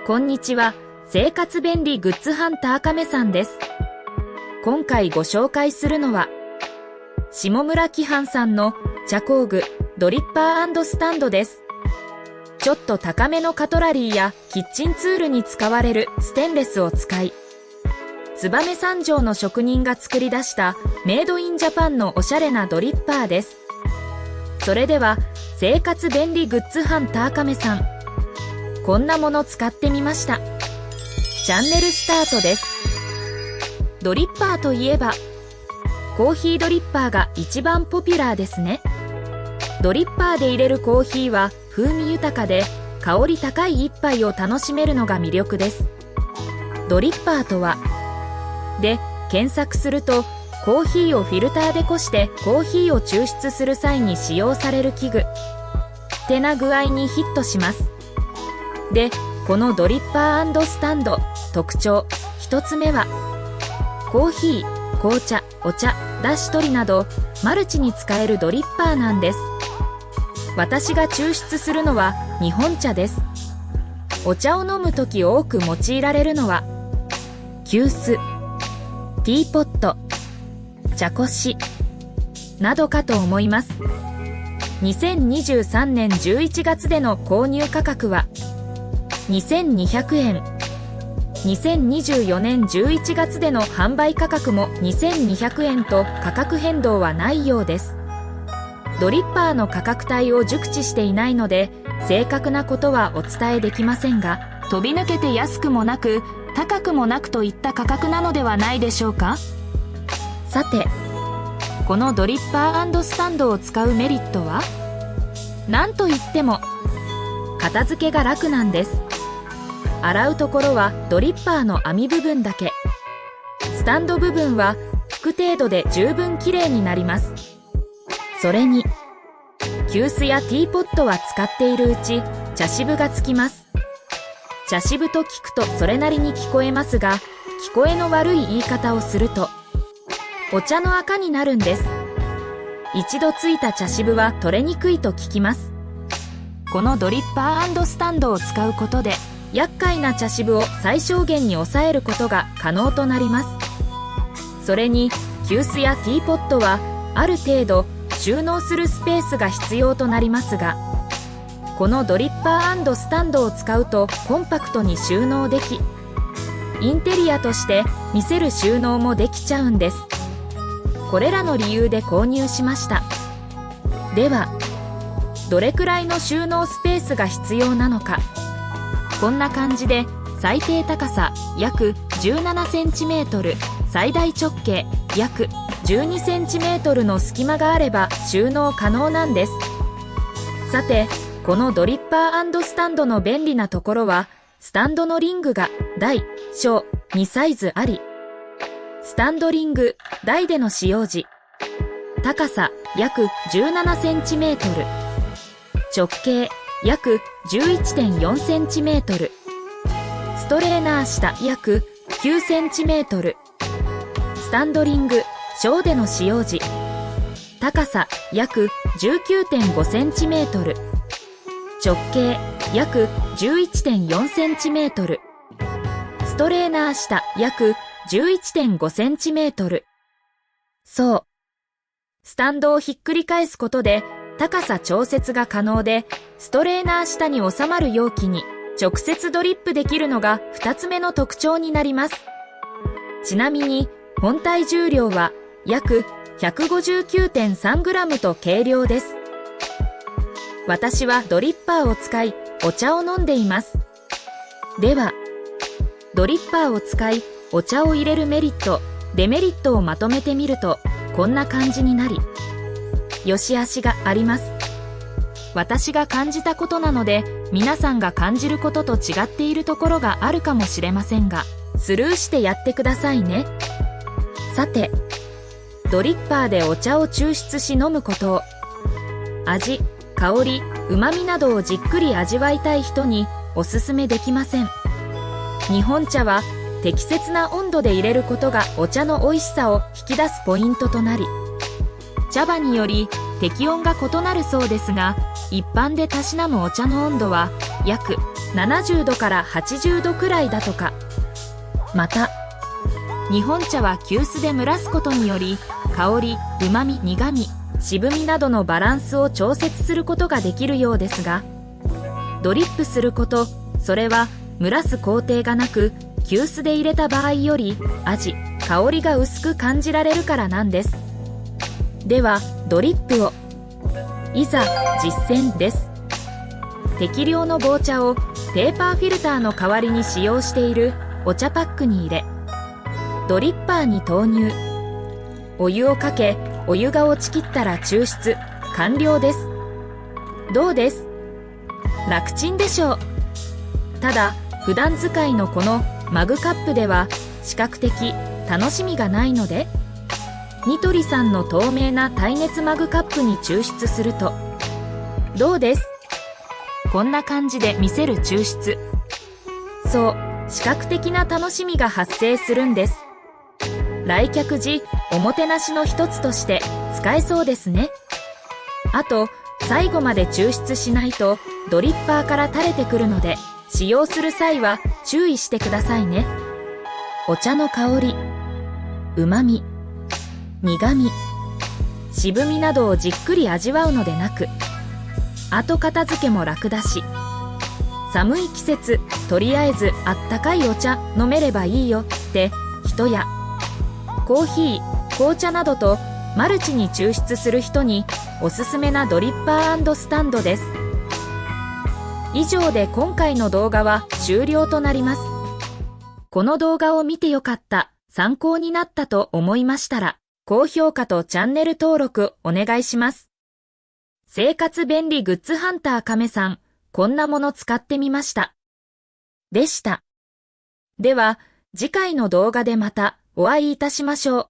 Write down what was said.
こんにちは。生活便利グッズハンター亀さんです。今回ご紹介するのは、下村喜範さんの茶工具ドリッパー&スタンドです。ちょっと高めのカトラリーやキッチンツールに使われるステンレスを使い、燕三条の職人が作り出したメイドインジャパンのおしゃれなドリッパーです。それでは、生活便利グッズハンター亀さん、こんなもの使ってみました。チャンネルスタートです。ドリッパーといえば、コーヒードリッパーが一番ポピュラーですね。ドリッパーで入れるコーヒーは風味豊かで香り高い一杯を楽しめるのが魅力です。ドリッパーとは、で検索すると、コーヒーをフィルターでこしてコーヒーを抽出する際に使用される器具ってな具合にヒットします。で、このドリッパー&スタンド、特徴一つ目は、コーヒー、紅茶、お茶、だし取りなどマルチに使えるドリッパーなんです。私が抽出するのは日本茶です。お茶を飲むとき多く用いられるのは急須、ティーポット、茶こしなどかと思います。2023年11月での購入価格は2200円。2024年11月での販売価格も2200円と価格変動はないようです。ドリッパーの価格帯を熟知していないので正確なことはお伝えできませんが、飛び抜けて安くもなく高くもなくといった価格なのではないでしょうか。さて、このドリッパー&スタンドを使うメリットは、なんといっても片付けが楽なんです。洗うところはドリッパーの網部分だけ。スタンド部分は拭く程度で十分きれいになります。それに急須やティーポットは使っているうち茶渋がつきます。茶渋と聞くとそれなりに聞こえますが、聞こえの悪い言い方をするとお茶の赤になるんです。一度ついた茶渋は取れにくいと聞きます。このドリッパー&スタンドを使うことで、厄介な茶渋を最小限に抑えることが可能となります。それに急須やティーポットはある程度収納するスペースが必要となりますが、このドリッパー&スタンドを使うとコンパクトに収納でき、インテリアとして見せる収納もできちゃうんです。これらの理由で購入しました。では、どれくらいの収納スペースが必要なのか。こんな感じで最低高さ約17センチメートル、最大直径約12センチメートルの隙間があれば収納可能なんです。さて、このドリッパー&スタンドの便利なところは、スタンドのリングが大小2サイズあり、スタンドリング大での使用時、高さ約17センチメートル、直径約 11.4 センチメートル、ストレーナー下約9センチメートル、スタンドリング小での使用時、高さ約 19.5 センチメートル、直径約 11.4 センチメートル、ストレーナー下約 11.5 センチメートル。そう。スタンドをひっくり返すことで高さ調節が可能で、ストレーナー下に収まる容器に直接ドリップできるのが2つ目の特徴になります。ちなみに本体重量は約 159.3 グラムと軽量です。私はドリッパーを使いお茶を飲んでいます。では、ドリッパーを使いお茶を入れるメリット、デメリットをまとめてみると、こんな感じになり、良し悪しがあります。私が感じたことなので、皆さんが感じることと違っているところがあるかもしれませんが、スルーしてやってくださいね。さて、ドリッパーでお茶を抽出し飲むことを、味、香り、旨味などをじっくり味わいたい人におすすめできません。日本茶は適切な温度で入れることがお茶の美味しさを引き出すポイントとなり、茶葉により適温が異なるそうですが、一般でたしなむお茶の温度は約70度から80度くらいだとか。また、日本茶は急須で蒸らすことにより、香り、旨味、苦味、渋みなどのバランスを調節することができるようですが、ドリップすること、それは蒸らす工程がなく、急須で入れた場合より味、香りが薄く感じられるからなんです。では、ドリップを。いざ、実践です。適量の棒茶をペーパーフィルターの代わりに使用しているお茶パックに入れ、ドリッパーに投入。お湯をかけ、お湯が落ちきったら抽出、完了です。どうです？楽ちんでしょう。ただ、普段使いのこのマグカップでは視覚的楽しみがないので、ニトリさんの透明な耐熱マグカップに抽出すると、どうです？こんな感じで見せる抽出。そう、視覚的な楽しみが発生するんです。来客時、おもてなしの一つとして使えそうですね。あと、最後まで抽出しないとドリッパーから垂れてくるので、使用する際は注意してくださいね。お茶の香り、旨味、苦味、渋みなどをじっくり味わうのでなく、後片付けも楽だし、寒い季節、とりあえずあったかいお茶飲めればいいよって人や、コーヒー、紅茶などとマルチに抽出する人におすすめなドリッパー&スタンドです。以上で今回の動画は終了となります。この動画を見てよかった、参考になったと思いましたら、高評価とチャンネル登録お願いします。生活便利グッズハンター亀さん、こんなもの使ってみました。でした。では、次回の動画でまたお会いいたしましょう。